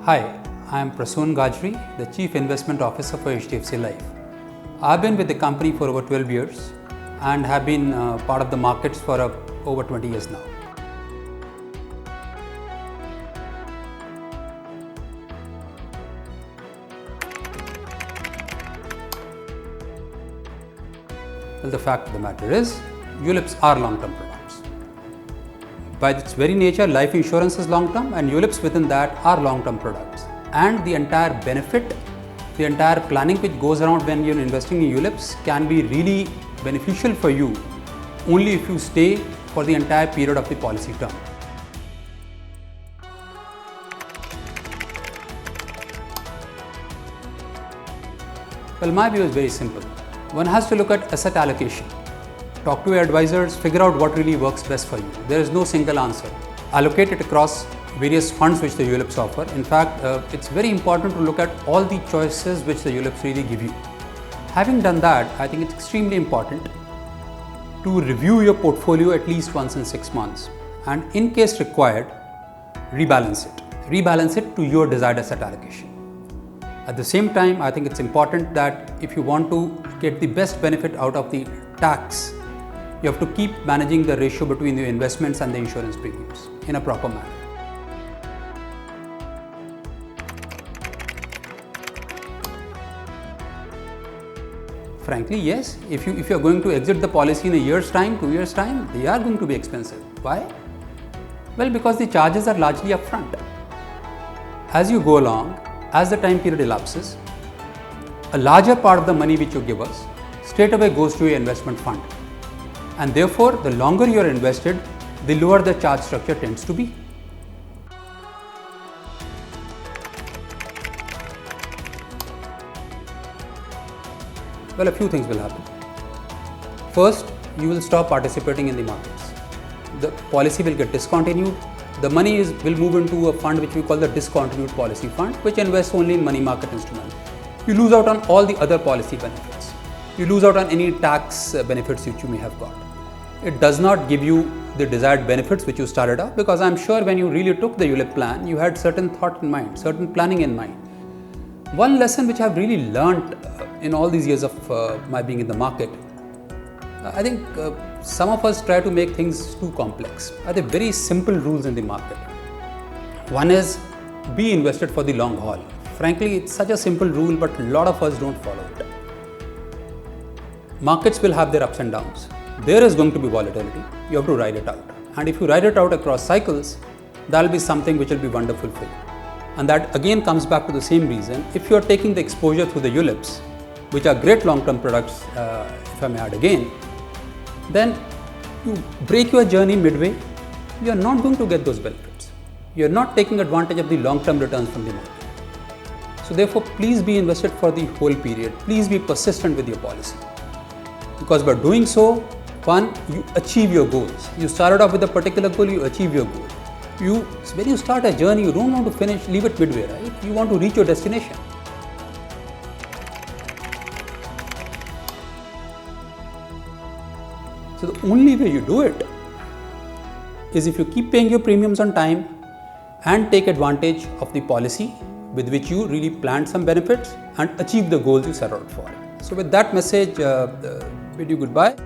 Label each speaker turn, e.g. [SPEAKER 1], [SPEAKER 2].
[SPEAKER 1] Hi, I am Prasoon Gajri, the Chief Investment Officer for HDFC Life. I have been with the company for over 12 years and have been part of the markets for over 20 years now. Well, the fact of the matter is, ULIPs are long-term products. By its very nature, life insurance is long-term and ULIPs within that are long-term products. And the entire benefit, the entire planning which goes around when you're investing in ULIPs can be really beneficial for you only if you stay for the entire period of the policy term. Well, my view is very simple. One has to look at asset allocation. Talk to your advisors, figure out what really works best for you. There is no single answer. Allocate it across various funds which the ULIPs offer. In fact, it's very important to look at all the choices which the ULIPs really give you. Having done that, I think it's extremely important to review your portfolio at least once in 6 months and in case required, rebalance it. Rebalance it to your desired asset allocation. At the same time, I think it's important that if you want to get the best benefit out of the tax, you have to keep managing the ratio between the investments and the insurance premiums in a proper manner. Frankly, yes, if you are going to exit the policy in a year's time, 2 years' time, they are going to be expensive. Why? Well, because the charges are largely upfront. As you go along, as the time period elapses, a larger part of the money which you give us straight away goes to your investment fund. And therefore, the longer you are invested, the lower the charge structure tends to be. Well, a few things will happen. First, you will stop participating in the markets. The policy will get discontinued. The money will move into a fund which we call the discontinued policy fund, which invests only in money market instruments. You lose out on all the other policy benefits. You lose out on any tax benefits which you may have got. It does not give you the desired benefits which you started out, because I'm sure when you really took the ULIP plan, you had certain thought in mind, certain planning in mind. One lesson which I've really learned in all these years of my being in the market, I think some of us try to make things too complex. Are there very simple rules in the market? One is be invested for the long haul. Frankly, it's such a simple rule, but a lot of us don't follow it. Markets will have their ups and downs. There is going to be volatility. You have to ride it out. And if you ride it out across cycles, that will be something which will be wonderful for you. And that again comes back to the same reason. If you are taking the exposure through the ULIPs, which are great long-term products, if I may add again, then you break your journey midway, you are not going to get those benefits. You are not taking advantage of the long-term returns from the market. So therefore, please be invested for the whole period. Please be persistent with your policy. Because by doing so, one, you achieve your goals. You started off with a particular goal, you achieve your goal. When you start a journey, you don't want to leave it midway, right? You want to reach your destination. So the only way you do it is if you keep paying your premiums on time and take advantage of the policy with which you really planned some benefits and achieve the goals you set out for. So with that message, bid you goodbye.